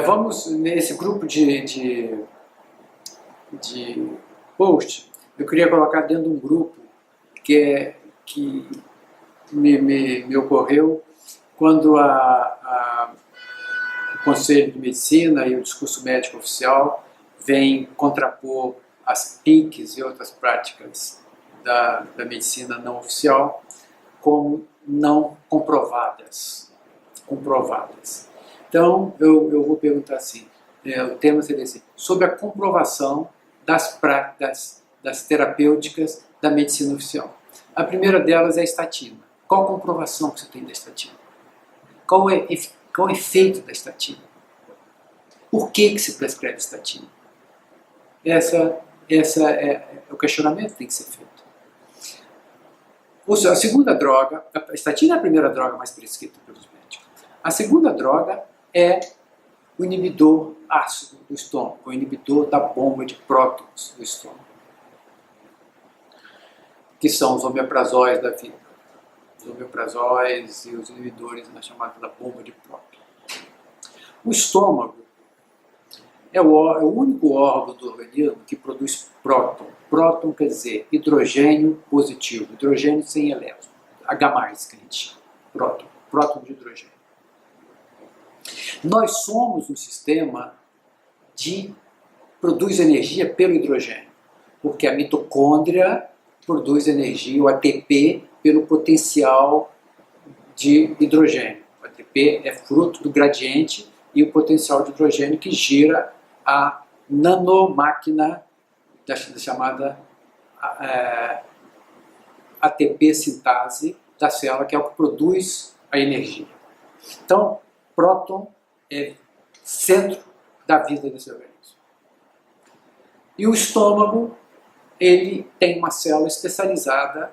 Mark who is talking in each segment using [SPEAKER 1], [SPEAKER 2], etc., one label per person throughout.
[SPEAKER 1] Vamos nesse grupo de post, eu queria colocar dentro de um grupo que me ocorreu quando o Conselho de Medicina e o discurso médico oficial vem contrapor as PICs e outras práticas da medicina não oficial como não comprovadas. Então, eu vou perguntar assim, o tema seria assim, sobre a comprovação das práticas, das terapêuticas da medicina oficial. A primeira delas é a estatina. Qual a comprovação que você tem da estatina? Qual é o efeito da estatina? Por que se prescreve estatina? Essa é o questionamento que tem que ser feito. Ou seja, a segunda droga, a estatina é a primeira droga mais prescrita pelos médicos. A segunda droga é o inibidor ácido do estômago, o inibidor da bomba de prótons do estômago, que são os omeprazóis da vida. Os omeprazóis e os inibidores na chamada da bomba de prótons. O estômago é o único órgão do organismo que produz próton. Próton quer dizer hidrogênio positivo, hidrogênio sem elétron, H+, que a gente chama, próton, próton de hidrogênio. Nós somos um sistema que produz energia pelo hidrogênio, porque a mitocôndria produz energia, o ATP, pelo potencial de hidrogênio. O ATP é fruto do gradiente e o potencial de hidrogênio que gira a nanomáquina da chamada ATP sintase da célula, que é o que produz a energia. Então, próton é centro da vida desse organismo. E o estômago, ele tem uma célula especializada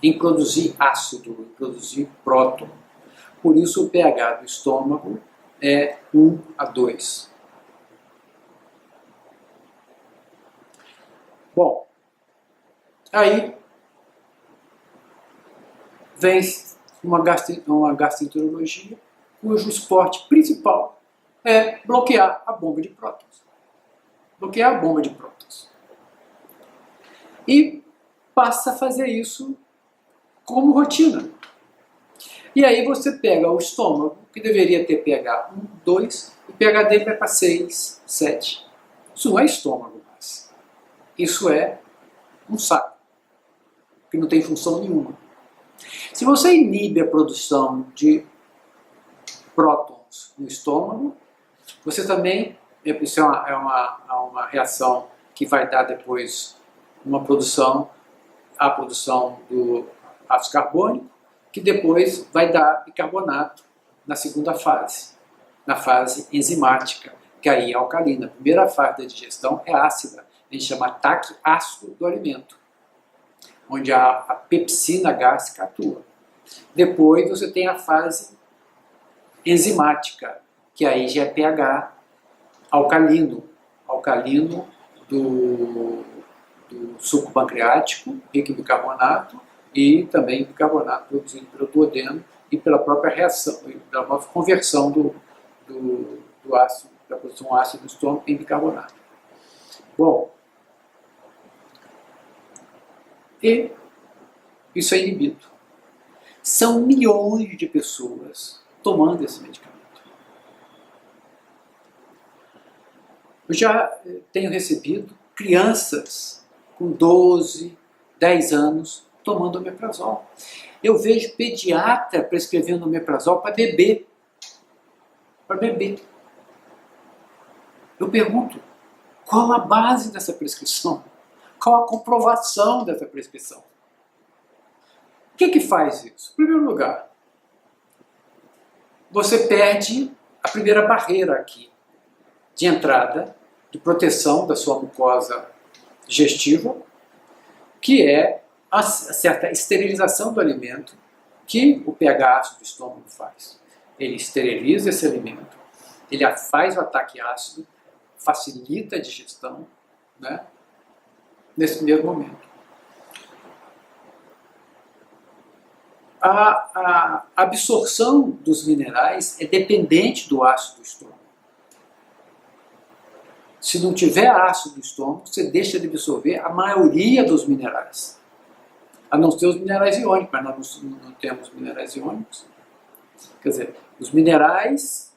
[SPEAKER 1] em produzir ácido, em produzir próton. Por isso o pH do estômago é 1:2. Bom, aí vem uma gastroenterologia, cujo esporte principal é bloquear a bomba de prótons. Bloquear a bomba de prótons. E passa a fazer isso como rotina. E aí você pega o estômago, que deveria ter pH 1, 2, e o pH dele vai para 6, 7. Isso não é estômago mais. Isso é um saco, que não tem função nenhuma. Se você inibe a produção de prótons no estômago, você também, isso é uma reação que vai dar depois a produção do ácido carbônico, que depois vai dar bicarbonato na segunda fase, na fase enzimática, que aí é alcalina. A primeira fase da digestão é ácida, a gente chama ataque ácido do alimento, onde a pepsina gástrica atua. Depois você tem a fase enzimática, que aí já é pH alcalino do suco pancreático, rico em bicarbonato, e também bicarbonato produzido pelo duodeno e pela própria reação, pela própria conversão do ácido, da produção ácida do estômago em bicarbonato. Bom, e isso é inibido. São milhões de pessoas tomando esse medicamento. Eu já tenho recebido crianças com 12, 10 anos tomando omeprazol. Eu vejo pediatra prescrevendo omeprazol para bebê. Para bebê. Eu pergunto, qual a base dessa prescrição? Qual a comprovação dessa prescrição? O que faz isso? Em primeiro lugar, você perde a primeira barreira aqui de entrada, de proteção da sua mucosa digestiva, que é a certa esterilização do alimento que o pH ácido do estômago faz. Ele esteriliza esse alimento, ele faz o ataque ácido, facilita a digestão, né, nesse primeiro momento. A absorção dos minerais é dependente do ácido do estômago. Se não tiver ácido no estômago, você deixa de absorver a maioria dos minerais. A não ser os minerais iônicos, mas nós não temos minerais iônicos. Quer dizer, os minerais,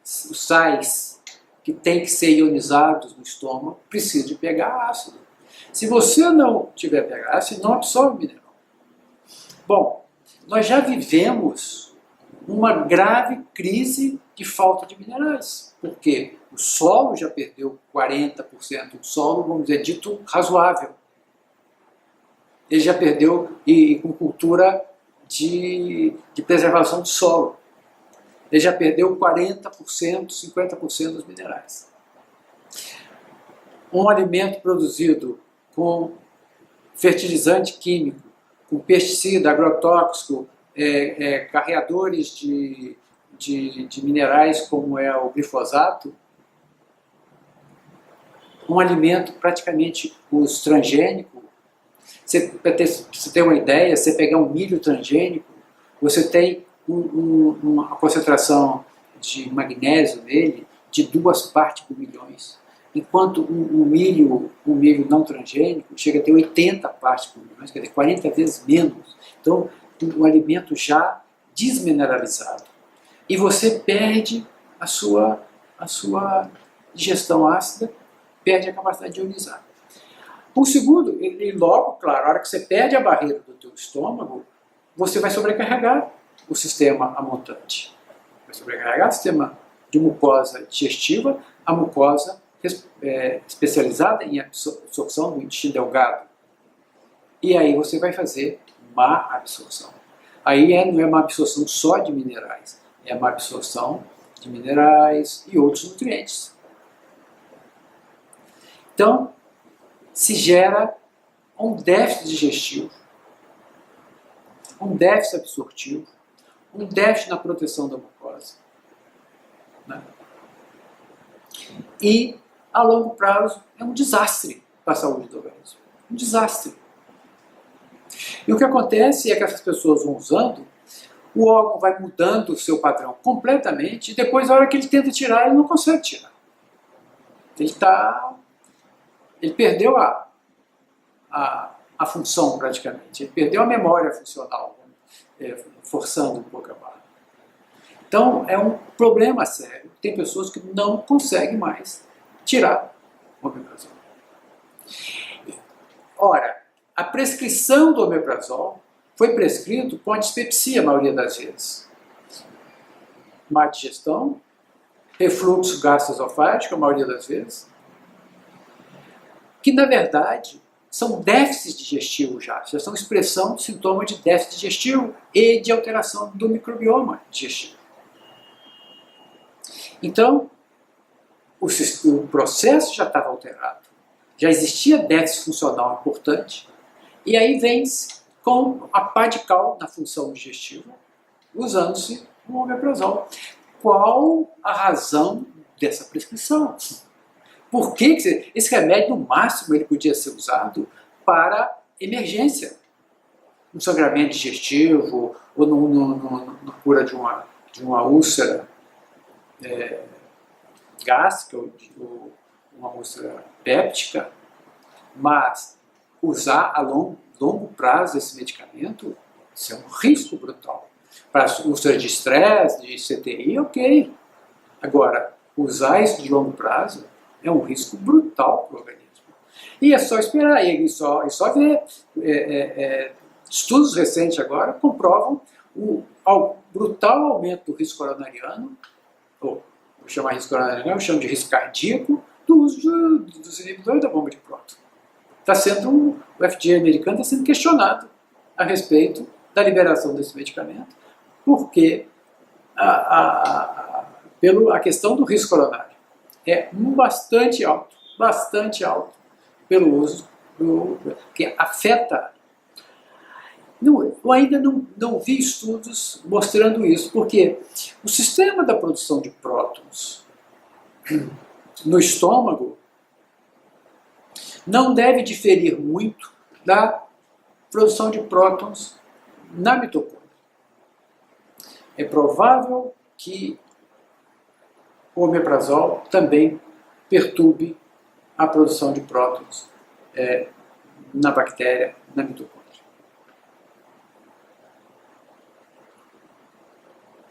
[SPEAKER 1] os sais que têm que ser ionizados no estômago, precisam de pH ácido. Se você não tiver pH ácido, não absorve mineral. Bom, nós já vivemos uma grave crise de falta de minerais, porque o solo já perdeu 40%, o solo, vamos dizer, dito razoável. Ele já perdeu, e com cultura de preservação do solo. Ele já perdeu 40%, 50% dos minerais. Um alimento produzido com fertilizante químico, com pesticida, agrotóxico, carreadores de minerais como é o glifosato, um alimento praticamente os transgênico. Para você ter uma ideia, você pegar um milho transgênico, você tem uma concentração de magnésio nele de 2 partes por milhões, enquanto um milho não transgênico chega a ter 80 partes por milhões, quer dizer, 40 vezes menos. Então, um alimento já desmineralizado. E você perde a sua digestão ácida, perde a capacidade de ionizar. O segundo, e logo, claro, a hora que você perde a barreira do teu estômago, você vai sobrecarregar o sistema amontante. Vai sobrecarregar o sistema de mucosa digestiva, a mucosa especializada em absorção do intestino delgado. E aí você vai fazer má absorção. Aí não é uma absorção só de minerais, é uma absorção de minerais e outros nutrientes. Então, se gera um déficit digestivo, um déficit absortivo, um déficit na proteção da mucosa. Né? E, a longo prazo, é um desastre para a saúde do organismo. Um desastre. E o que acontece é que essas pessoas vão usando, o órgão vai mudando o seu padrão completamente, e depois, na hora que ele tenta tirar, ele não consegue tirar. Ele perdeu a função praticamente, ele perdeu a memória funcional, forçando um pouco a barra. Então é um problema sério. Tem pessoas que não conseguem mais tirar o omeprazol. Ora, a prescrição do omeprazol foi prescrito com a dispepsia a maioria das vezes. Má digestão, refluxo gastroesofágico a maioria das vezes, que na verdade são déficits digestivos já são expressão de sintoma de déficit digestivo e de alteração do microbioma digestivo. Então, o processo já estava alterado, já existia déficit funcional importante, e aí vem-se com a pá de cal na função digestiva, usando-se o omeprazol. Qual a razão dessa prescrição? Por que esse remédio, no máximo, ele podia ser usado para emergência? Um sangramento digestivo, ou na cura de uma úlcera gástrica, ou uma úlcera péptica. Mas usar a longo prazo esse medicamento, isso é um risco brutal. Para úlceras de estresse, de CTI, ok. Agora, usar isso de longo prazo é um risco brutal para o organismo. E é só esperar, e só ver. Estudos recentes agora comprovam o brutal aumento do risco coronariano, ou vou chamar risco coronariano, eu chamo de risco cardíaco, do uso dos inibidores da bomba de próton. O FDA americano está sendo questionado a respeito da liberação desse medicamento, porque a questão do risco coronário é bastante alto pelo uso que afeta. Eu ainda não vi estudos mostrando isso, porque o sistema da produção de prótons no estômago não deve diferir muito da produção de prótons na mitocôndria. É provável que o omeprazol também perturbe a produção de prótons na bactéria, na mitocôndria.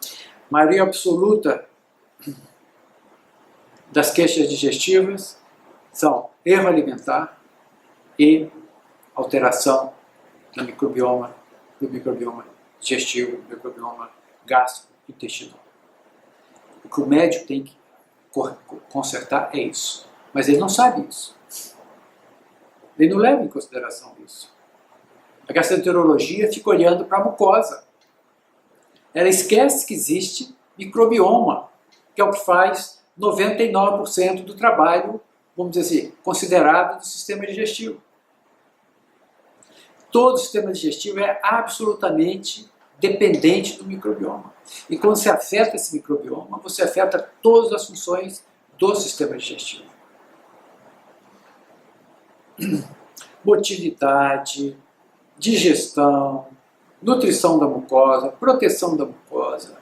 [SPEAKER 1] A maioria absoluta das queixas digestivas são erro alimentar e alteração do microbioma digestivo, do microbioma gastrointestinal. O que o médico tem que consertar é isso. Mas ele não sabe isso. Ele não leva em consideração isso. A gastroenterologia fica olhando para a mucosa. Ela esquece que existe microbioma, que é o que faz 99% do trabalho, vamos dizer assim, considerado do sistema digestivo. Todo o sistema digestivo é absolutamente dependente do microbioma. E quando você afeta esse microbioma, você afeta todas as funções do sistema digestivo. Motilidade, digestão, nutrição da mucosa, proteção da mucosa,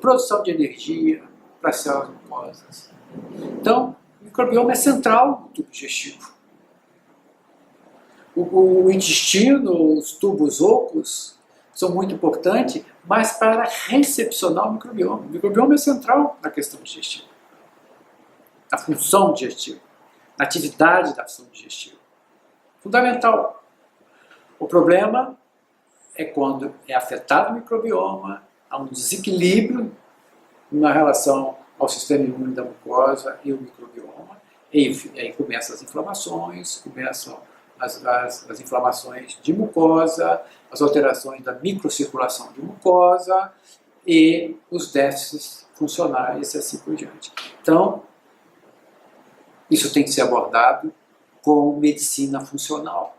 [SPEAKER 1] produção de energia para as células mucosas. Então, o microbioma é central no tubo digestivo. O intestino, os tubos ocos são muito importantes, mas para recepcionar o microbioma. O microbioma é central na questão digestiva, na função digestiva, na atividade da ação digestiva. Fundamental. O problema é quando é afetado o microbioma, há um desequilíbrio na relação ao sistema imune da mucosa e o microbioma, e aí começam as inflamações, começam as inflamações de mucosa, as alterações da microcirculação de mucosa e os déficits funcionais e assim por diante. Então, isso tem que ser abordado com medicina funcional.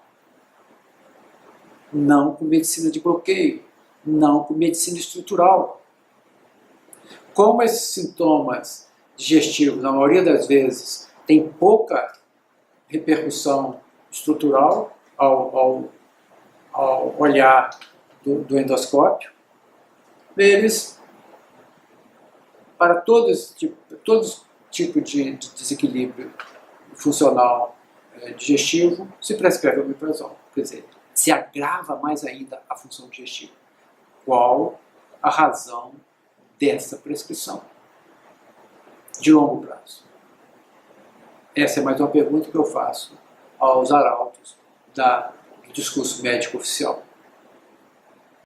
[SPEAKER 1] Não com medicina de bloqueio, não com medicina estrutural. Como esses sintomas digestivos, na maioria das vezes, têm pouca repercussão estrutural ao olhar do endoscópio, eles, para todo tipo de desequilíbrio funcional digestivo, se prescreve o omeprazol. Quer dizer, se agrava mais ainda a função digestiva. Qual a razão dessa prescrição de longo prazo? Essa é mais uma pergunta que eu faço aos arautos do discurso médico oficial.